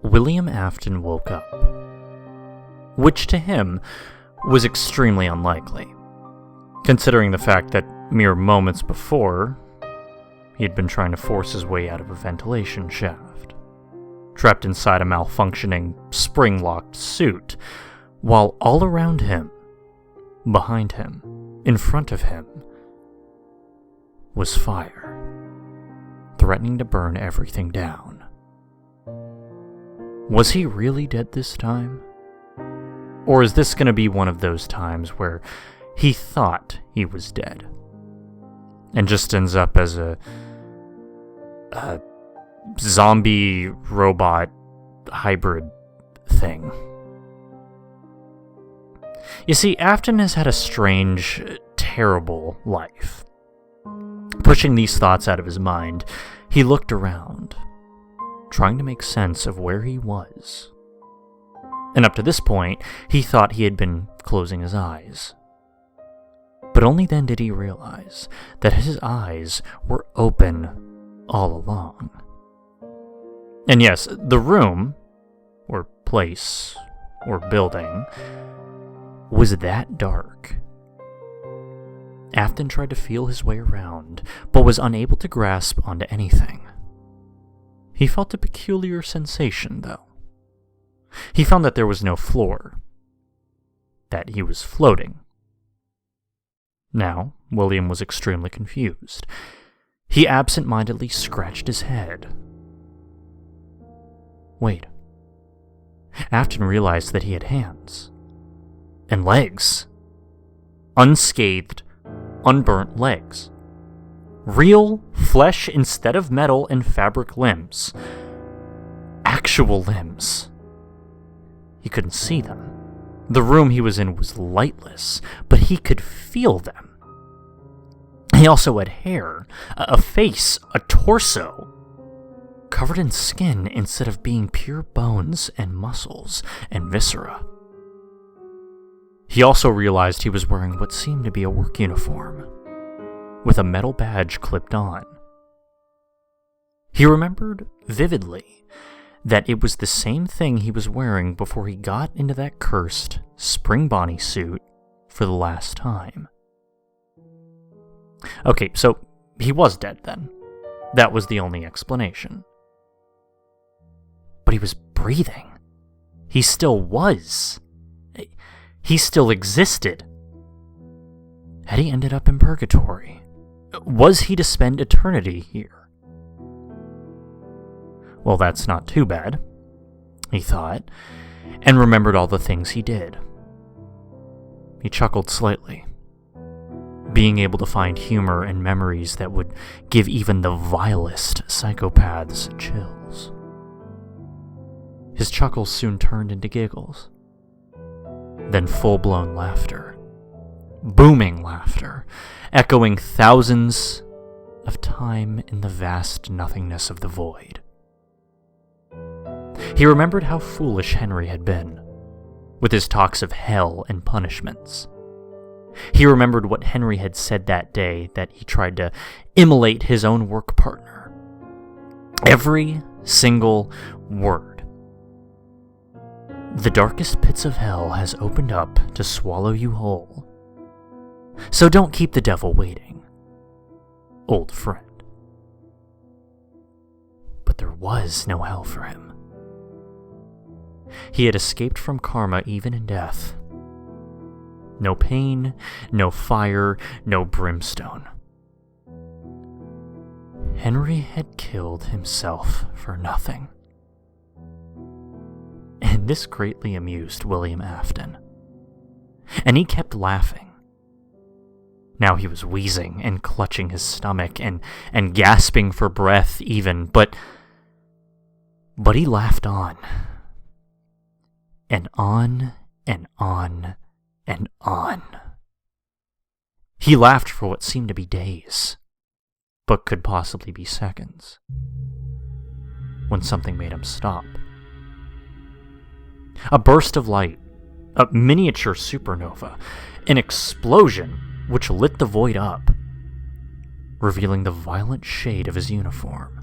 William Afton woke up, which to him was extremely unlikely, considering the fact that mere moments before, he had been trying to force his way out of a ventilation shaft, trapped inside a malfunctioning, spring-locked suit, while all around him, behind him, in front of him, was fire, threatening to burn everything down. Was he really dead this time? Or is this going to be one of those times where he thought he was dead, and just ends up as a zombie robot hybrid thing? You see, Afton has had a strange, terrible life. Pushing these thoughts out of his mind, he looked around, trying to make sense of where he was. And up to this point, he thought he had been closing his eyes. But only then did he realize that his eyes were open all along. And yes, the room, or place, or building, was that dark. Afton tried to feel his way around, but was unable to grasp onto anything. He felt a peculiar sensation, though. He found that there was no floor, that he was floating. Now, William was extremely confused. He absent-mindedly scratched his head. Wait. Afton realized that he had hands. And legs. Unscathed, unburnt legs. Real flesh instead of metal and fabric limbs. Actual limbs. He couldn't see them. The room he was in was lightless, but he could feel them. He also had hair, a face, a torso, covered in skin instead of being pure bones and muscles and viscera. He also realized he was wearing what seemed to be a work uniform, with a metal badge clipped on. He remembered vividly that it was the same thing he was wearing before he got into that cursed Spring Bonnie suit for the last time. Okay, so he was dead then. That was the only explanation. But he was breathing. He still was. He still existed. Had he ended up in purgatory? Was he to spend eternity here? Well, that's not too bad, he thought, and remembered all the things he did. He chuckled slightly, being able to find humor in memories that would give even the vilest psychopaths chills. His chuckles soon turned into giggles, then full-blown laughter, booming laughter, echoing thousands of time in the vast nothingness of the void. He remembered how foolish Henry had been, with his talks of hell and punishments. He remembered what Henry had said that day that he tried to immolate his own work partner. Every single word. The darkest pits of hell has opened up to swallow you whole. So don't keep the devil waiting, old friend. But there was no hell for him. He had escaped from karma even in death. No pain, no fire, no brimstone. Henry had killed himself for nothing. And this greatly amused William Afton. And he kept laughing. Now he was wheezing and clutching his stomach and gasping for breath even, but he laughed on. And on and on and on. He laughed for what seemed to be days, but could possibly be seconds, when something made him stop. A burst of light, a miniature supernova, an explosion which lit the void up, revealing the violent shade of his uniform.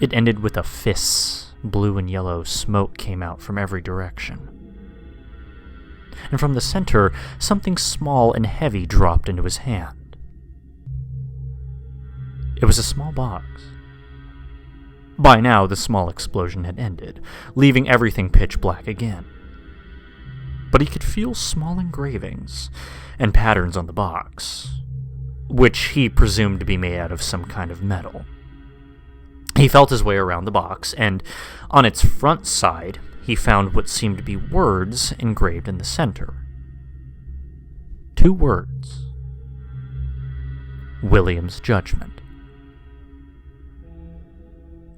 It ended with a fist blue and yellow smoke came out from every direction. And from the center, something small and heavy dropped into his hand. It was a small box. By now, the small explosion had ended, leaving everything pitch black again. But he could feel small engravings and patterns on the box, which he presumed to be made out of some kind of metal. He felt his way around the box, and on its front side, he found what seemed to be words engraved in the center. 2 words. William's Judgment.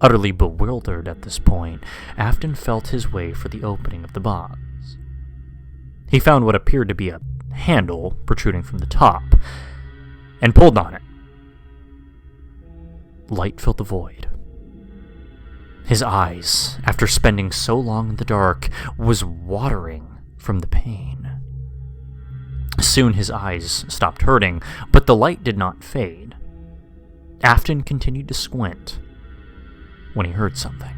Utterly bewildered at this point, Afton felt his way for the opening of the box. He found what appeared to be a handle protruding from the top, and pulled on it. Light filled the void. His eyes, after spending so long in the dark, was watering from the pain. Soon his eyes stopped hurting, but the light did not fade. Afton continued to squint when he heard something.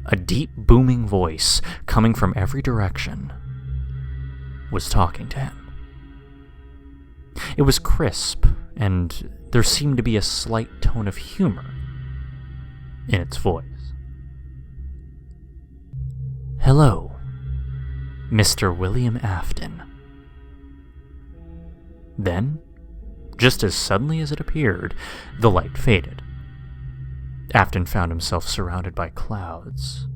A deep, booming voice, coming from every direction, was talking to him. It was crisp, and there seemed to be a slight tone of humor in its voice. "Hello, Mr. William Afton." Then, just as suddenly as it appeared, the light faded. Afton found himself surrounded by clouds.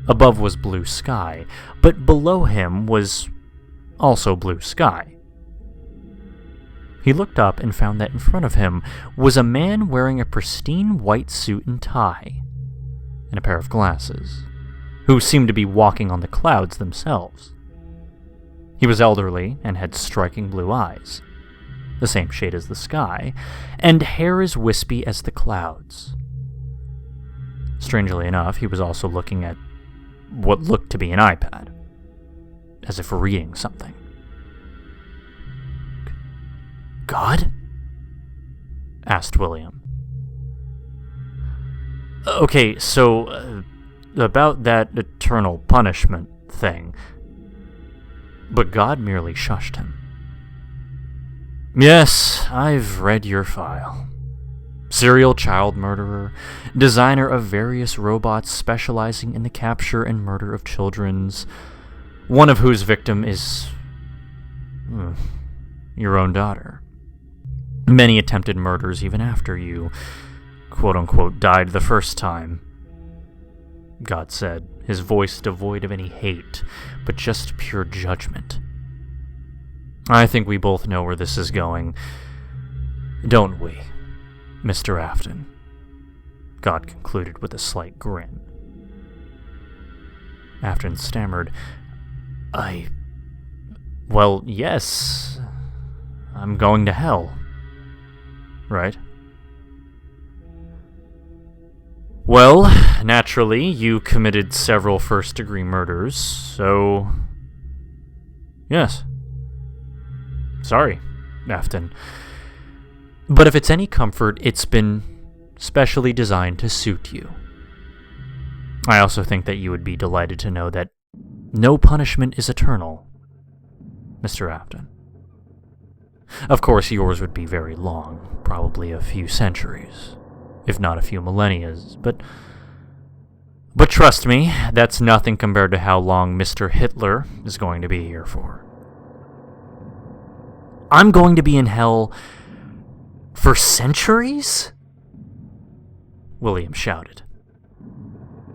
Above was blue sky, but below him was also blue sky. He looked up and found that in front of him was a man wearing a pristine white suit and tie, and a pair of glasses, who seemed to be walking on the clouds themselves. He was elderly and had striking blue eyes, the same shade as the sky, and hair as wispy as the clouds. Strangely enough, he was also looking at what looked to be an iPad, as if reading something. "God?" asked William. "Okay, so, about that eternal punishment thing." But God merely shushed him. "Yes, I've read your file. Serial child murderer, designer of various robots specializing in the capture and murder of children's, one of whose victim is your own daughter. Many attempted murders even after you, quote-unquote, died the first time," God said, his voice devoid of any hate, but just pure judgment. "I think we both know where this is going, don't we, Mr. Afton?" God concluded with a slight grin. Afton stammered, Well, yes. I'm going to hell. Right? Well, naturally, you committed several first-degree murders, so... Yes. Sorry, Afton. But if it's any comfort, it's been specially designed to suit you. I also think that you would be delighted to know that no punishment is eternal, Mr. Afton. Of course, yours would be very long, probably a few centuries, if not a few millennia, but trust me, that's nothing compared to how long Mr. Hitler is going to be here for. I'm going to be in hell for centuries? William shouted.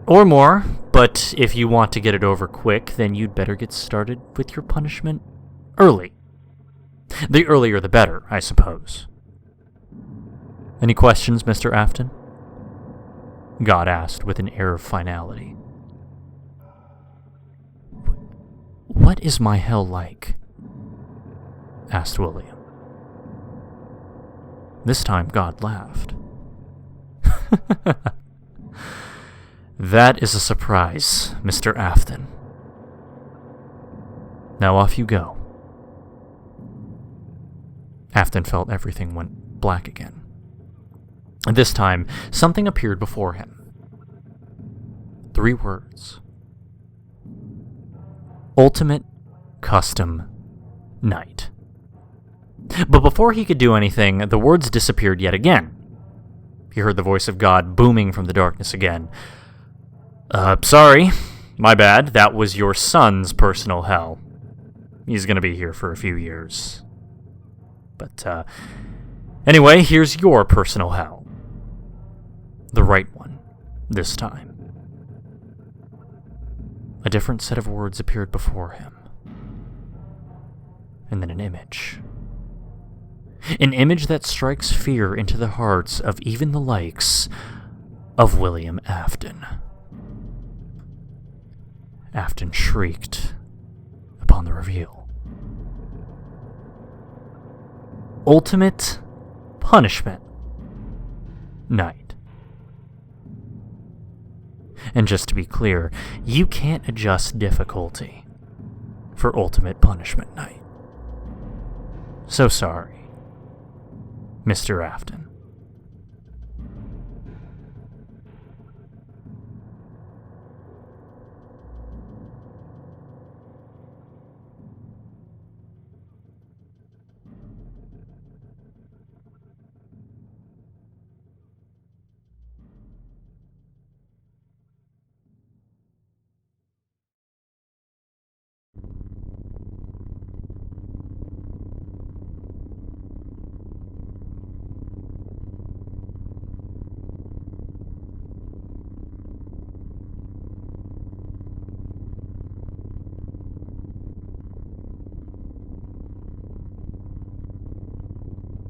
Or more, but if you want to get it over quick, then you'd better get started with your punishment early. The earlier the better, I suppose. Any questions, Mr. Afton? God asked with an air of finality. What is my hell like? Asked William. This time God laughed. That is a surprise, Mr. Afton. Now off you go. Afton felt everything went black again. This time, something appeared before him. 3 words. Ultimate Custom Night. But before he could do anything, the words disappeared yet again. He heard the voice of God booming from the darkness again. Sorry, my bad, that was your son's personal hell. He's gonna be here for a few years. But, anyway, here's your personal hell. The right one, this time. A different set of words appeared before him. And then an image. An image that strikes fear into the hearts of even the likes of William Afton. Afton shrieked upon the reveal. Ultimate Punishment Night. And just to be clear, you can't adjust difficulty for Ultimate Punishment Night. So sorry, Mr. Afton.